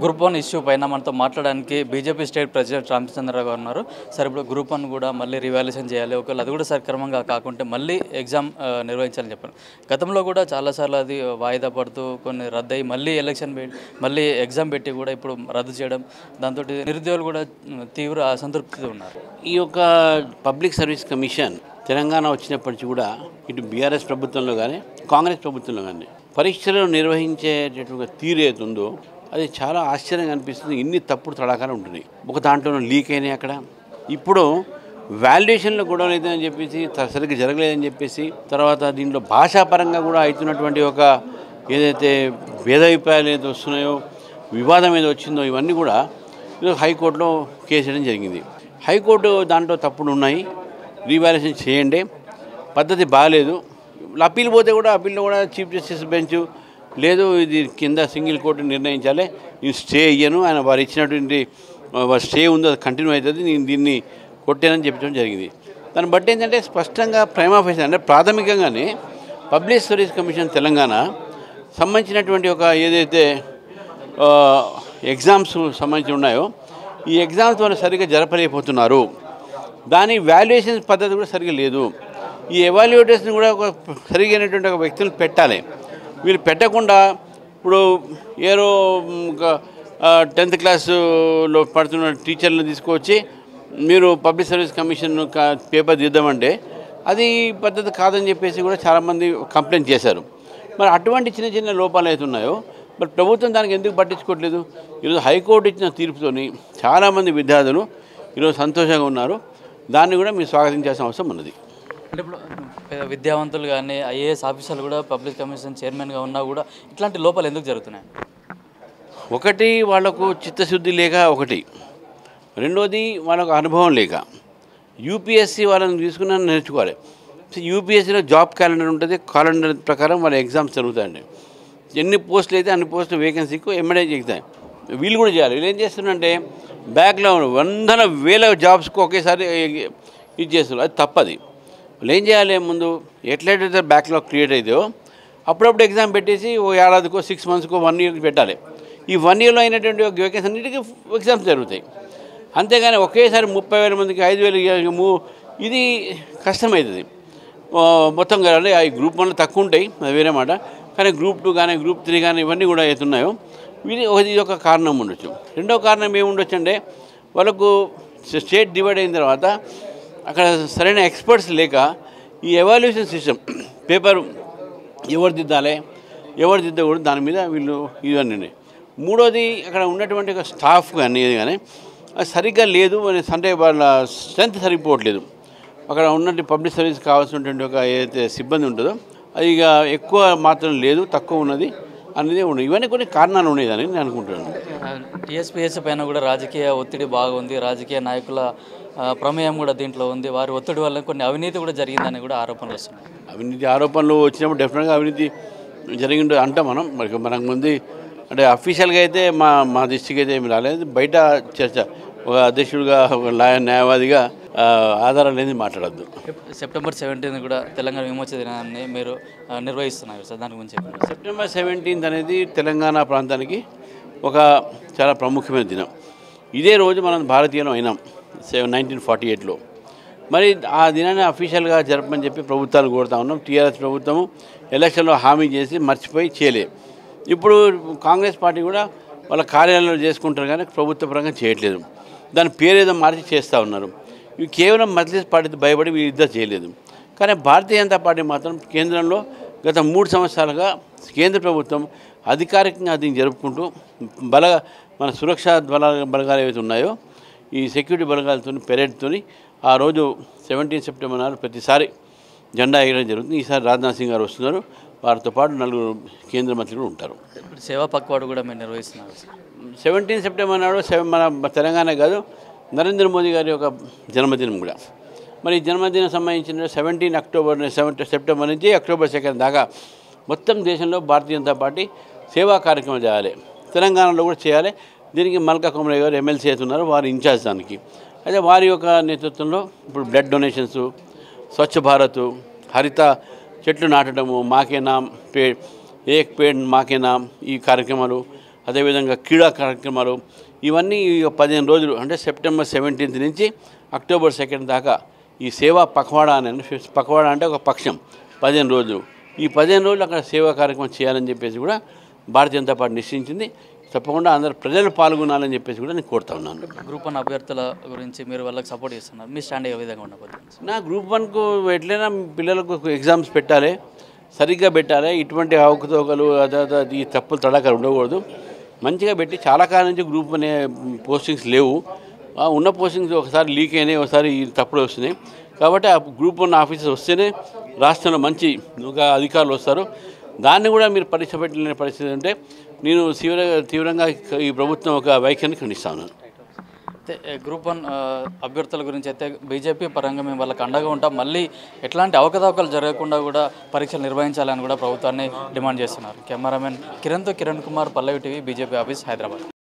Group 1 issue పైన మనతో మాట్లాడడానికి బీజేపీ స్టేట్ ప్రెసిడెంట్ రామచంద్రరావు గారు ఉన్నారు. సార్, ఇప్పుడు గ్రూప్ 1 కూడా మళ్ళీ రివాల్యుయేషన్ చేయాలి, ఒకవేళ అది కూడా సక్రమంగా కాకుంటే మళ్ళీ ఎగ్జామ్ నిర్వహించాలని చెప్పారు. గతంలో కూడా చాలాసార్లు అది వాయిదా పడుతూ కొన్ని రద్దయి మళ్ళీ మళ్ళీ ఎగ్జామ్ పెట్టి కూడా ఇప్పుడు రద్దు చేయడం, దాంతో నిరుద్యోగులు కూడా తీవ్ర అసంతృప్తితో ఉన్నారు. ఈ యొక్క పబ్లిక్ సర్వీస్ కమిషన్ తెలంగాణ వచ్చినప్పటికీ కూడా ఇటు బీఆర్ఎస్ ప్రభుత్వంలో కానీ కాంగ్రెస్ ప్రభుత్వంలో కానీ పరీక్షలు నిర్వహించేటటువంటి తీరు ఏతుందో అది చాలా ఆశ్చర్యంగా అనిపిస్తుంది. ఇన్ని తప్పుడు తడాకాలు ఉంటున్నాయి. ఒక దాంట్లో లీక్ అయినాయి. అక్కడ ఇప్పుడు వాల్యుయేషన్లో కూడా లేదని చెప్పేసి, సరిగ్గా జరగలేదని చెప్పేసి, తర్వాత దీంట్లో భాషాపరంగా కూడా అవుతున్నటువంటి ఒక ఏదైతే భేదాభిప్రాయాలు ఏదైతే వస్తున్నాయో, వివాదం ఏదో వచ్చిందో, ఇవన్నీ కూడా హైకోర్టులో కేసు వేయడం జరిగింది. హైకోర్టు దాంట్లో తప్పుడు ఉన్నాయి, రీవాల్యుయేషన్ చేయండి, పద్ధతి బాగాలేదు. అప్పీల్ పోతే కూడా అప్పీల్లో కూడా చీఫ్ జస్టిస్ బెంచ్ లేదు, ఇది కింద సింగిల్ కోర్టు నిర్ణయించాలి, నేను స్టే ఇయ్యను, ఆయన వారు ఇచ్చినటువంటి స్టే ఉందో అది కంటిన్యూ అవుతుంది, నేను దీన్ని కొట్టానని చెప్పడం జరిగింది. దాన్ని బట్టి ఏంటంటే స్పష్టంగా ప్రైమా ఫేసి అంటే ప్రాథమికంగానే పబ్లిక్ సర్వీస్ కమిషన్ తెలంగాణ సంబంధించినటువంటి ఒక ఏదైతే ఎగ్జామ్స్ సంబంధించి ఉన్నాయో ఈ ఎగ్జామ్స్ వాళ్ళు సరిగ్గా జరపలేకపోతున్నారు. దాని వాల్యుయేషన్ పద్ధతి కూడా సరిగ్గా లేదు. ఈ ఎవాల్యుయేటర్స్ని కూడా ఒక సరిగైనటువంటి ఒక వ్యక్తులు పెట్టాలి. వీళ్ళు పెట్టకుండా ఇప్పుడు ఏరో 10th క్లాసులో పడుతున్న టీచర్లను తీసుకొచ్చి మీరు పబ్లిక్ సర్వీస్ కమిషన్ పేపర్ తీద్దామంటే అది పద్ధతి కాదని చెప్పేసి కూడా చాలామంది కంప్లైంట్ చేశారు. మరి అటువంటి చిన్న చిన్న లోపాలు అవుతున్నాయో మరి ప్రభుత్వం దానికి ఎందుకు పట్టించుకోవట్లేదు? ఈరోజు హైకోర్టు ఇచ్చిన తీర్పుతోని చాలామంది విద్యార్థులు ఈరోజు సంతోషంగా ఉన్నారు. దాన్ని కూడా మీరు స్వాగతించాల్సిన అవసరం ఉన్నది. అంటే ఇప్పుడు విద్యావంతులు కానీ ఐఏఎస్ ఆఫీసర్లు కూడా పబ్లిక్ కమిషన్ చైర్మన్గా ఉన్నా కూడా ఇట్లాంటి లోపాలు ఎందుకు జరుగుతున్నాయి? ఒకటి వాళ్లకు చిత్తశుద్ధి లేక, ఒకటి రెండోది వాళ్ళకు అనుభవం లేక. యూపీఎస్సీ వాళ్ళని తీసుకున్న నేర్చుకోవాలి. యూపీఎస్సీలో జాబ్ క్యాలెండర్ ఉంటుంది, క్యాలెండర్ ప్రకారం వాళ్ళ ఎగ్జామ్స్ జరుగుతాయండి. ఎన్ని పోస్టులు అయితే అన్ని పోస్టులు వేకెన్సీకి ఎమ్మెడే చెప్తాయి. వీళ్ళు కూడా చేయాలి. వీళ్ళు ఏం చేస్తున్నారంటే బ్యాక్లో వందల వేల జాబ్స్కి ఒకేసారి ఇది చేస్తున్నారు. అది తప్పది. వాళ్ళు ఏం చేయాలి, ముందు ఎట్లయితే బ్యాక్లాగ్ క్రియేట్ అవుతాయో అప్పుడప్పుడు ఎగ్జామ్ పెట్టేసి ఓ ఏడాదికో 6 monthsకో 1 yearకి పెట్టాలి. ఈ 1 yearలో అయినటువంటి వేకెన్సీ అన్నిటికీ ఎగ్జామ్స్ జరుగుతాయి. అంతేగాని ఒకేసారి 30,000 మందికి 5,000 ఇది కష్టమవుతుంది మొత్తం కానీ. ఆ గ్రూప్ 1 తక్కువ ఉంటాయి, అది వేరే మాట. కానీ గ్రూప్ 2 కానీ గ్రూప్ 3 కానీ ఇవన్నీ కూడా అవుతున్నాయో ఇది ఒక కారణం ఉండొచ్చు. రెండో కారణం ఏముండొచ్చు అంటే వాళ్ళకు స్టేట్ డివైడ్ అయిన తర్వాత అక్కడ సరైన ఎక్స్పర్ట్స్ లేక ఈ ఎవాల్యుయేషన్ సిస్టమ్ పేపర్ ఎవరు దిద్దాలి ఎవరు దిద్దకూడదు దాని మీద వీళ్ళు ఇవన్నీ. మూడోది అక్కడ ఉన్నటువంటి ఒక స్టాఫ్ కానీ ఏది కానీ అది సరిగ్గా లేదు, అంటే వాళ్ళ స్ట్రెంత్ సరిపోవట్లేదు. అక్కడ ఉన్నటువంటి పబ్లిక్ సర్వీస్ కావాల్సినటువంటి ఒక ఏదైతే సిబ్బంది ఉంటుందో అది ఇక ఎక్కువ మాత్రం లేదు, తక్కువ ఉన్నది అనేది ఉన్నాయి. ఇవన్నీ కొన్ని కారణాలు ఉన్నాయని నేను అనుకుంటున్నాను. టీఎస్పీఎస్ పైన కూడా రాజకీయ ఒత్తిడి బాగుంది, రాజకీయ నాయకుల ప్రమేయం కూడా దీంట్లో ఉంది, వారి ఒత్తిడి వల్ల కొన్ని అవినీతి కూడా జరిగిందని కూడా ఆరోపణలు వస్తున్నాయి. అవినీతి ఆరోపణలు వచ్చినప్పుడు డెఫినెట్గా అవినీతి జరిగింది అంటాం మనం. మనకు ముందు అంటే అఫీషియల్గా అయితే మా దృష్టికి అయితే ఏమి రాలేదు. బయట చర్చ ఒక అధ్యక్షుడిగా ఒక న్యాయవాదిగా ఆధారం లేని మాట్లాడద్దు. September 17 కూడా తెలంగాణ విమోచన దినాన్ని మీరు నిర్వహిస్తున్నారు సార్, దాని గురించి చెప్పండి. September 17 అనేది తెలంగాణ ప్రాంతానికి ఒక చాలా ప్రాముఖ్యమైన దినం. ఇదే రోజు మనం భారతీయులం అయినాం 1948లో. మరి ఆ దినాన్ని అఫీషియల్గా జరపమని చెప్పి ప్రభుత్వాలు కోరుతా ఉన్నాం. టీఆర్ఎస్ ప్రభుత్వము ఎలక్షన్లో హామీ చేసి మర్చిపోయి చేయలేదు. ఇప్పుడు కాంగ్రెస్ పార్టీ కూడా వాళ్ళ కార్యాలయంలో చేసుకుంటారు కానీ ప్రభుత్వ పరంగా చేయట్లేదు. దాని పేరు ఏదో మార్చి చేస్తూ ఉన్నారు. ఇవి కేవలం మజ్లిస్ పార్టీతో భయపడి వీళ్ళిద్దరు చేయలేదు. కానీ భారతీయ జనతా పార్టీ మాత్రం కేంద్రంలో గత 3 సంవత్సరాలుగా కేంద్ర ప్రభుత్వం అధికారికంగా దీన్ని జరుపుకుంటూ మన సురక్షా బలగాలు ఏవైతే ఉన్నాయో ఈ సెక్యూరిటీ బలగాలతో పెరేడ్తో ఆ రోజు 17 September నాడు ప్రతిసారి జెండా ఎగరడం జరుగుతుంది. ఈసారి రాజ్నాథ్ సింగ్ గారు వస్తున్నారు, వారితో పాటు 4 కేంద్ర మంత్రులు ఉంటారు. సేవా పక్వాడు కూడా మేము నిర్వహిస్తున్నారు. 17 September నాడు మన తెలంగాణ కాదు నరేంద్ర మోదీ గారి యొక్క జన్మదినం కూడా. మరి ఈ జన్మదినం సంబంధించిన 17 September నుంచి October 2 దాకా మొత్తం దేశంలో భారతీయ జనతా పార్టీ సేవా కార్యక్రమాలు చేయాలి. తెలంగాణలో కూడా చేయాలి. దీనికి మల్కా కొమరయ్య గారు ఎమ్మెల్సీ అవుతున్నారు, వారు ఇన్ఛార్జ్ దానికి. అయితే వారి యొక్క నేతృత్వంలో ఇప్పుడు బ్లడ్ డొనేషన్స్, స్వచ్ఛ భారత్, హరిత చెట్లు నాటడము, మాకే నామ్ ఏక్ పేడ్ మాకే నామ్ ఈ కార్యక్రమాలు, అదేవిధంగా క్రీడా కార్యక్రమాలు ఇవన్నీ 15 రోజులు అంటే సెప్టెంబర్ 17 నుంచి అక్టోబర్ 2 దాకా ఈ సేవా పఖవాడా అని పఖవాడా అంటే ఒక పక్షం 15 రోజులు ఈ 15 రోజులు అక్కడ సేవా కార్యక్రమం చేయాలని చెప్పేసి కూడా భారతీయ జనతా పార్టీ నిశ్చయించింది. తప్పకుండా అందరు ప్రజలు పాల్గొనాలని చెప్పేసి కూడా నేను కోరుతా ఉన్నాను. గ్రూప్ 1 అభ్యర్థుల గురించి మీరు వాళ్ళకి సపోర్ట్ చేస్తున్నారు, మీ స్టాండ్ ఏ విధంగా ఉండబోతుంది? నా గ్రూప్ 1కు ఎట్లయినా పిల్లలకు ఎగ్జామ్స్ పెట్టాలి, సరిగ్గా పెట్టాలి, ఇటువంటి అవకతవకలు ఈ తప్పులు తడకలు ఉండకూడదు, మంచిగా పెట్టి. చాలా కాలం నుంచి గ్రూప్ అనే పోస్టింగ్స్ లేవు, ఉన్న పోస్టింగ్స్ ఒకసారి లీక్ అయినాయి, ఒకసారి ఈ తప్పులు వస్తున్నాయి. కాబట్టి ఆ గ్రూప్ 1 ఆఫీసర్స్ వస్తేనే రాష్ట్రంలో మంచి ఒక అధికారులు వస్తారు. దాన్ని కూడా మీరు పరీక్ష పెట్టలేని పరిస్థితి అంటే నేను తీవ్రంగా ఈ ప్రభుత్వం ఒక వైఖరిని ఖండిస్తాను. అయితే గ్రూప్ 1 అభ్యర్థుల గురించి అయితే బీజేపీ పరంగా మేము వాళ్ళకి అండగా ఉంటాం, మళ్ళీ ఎట్లాంటి అవకతవకలు జరగకుండా కూడా పరీక్షలు నిర్వహించాలని కూడా ప్రభుత్వాన్ని డిమాండ్ చేస్తున్నారు. కెమెరామెన్ కిరణ్తో కిరణ్ కుమార్, పల్లవి టీవీ, బీజేపీ ఆఫీస్, హైదరాబాద్.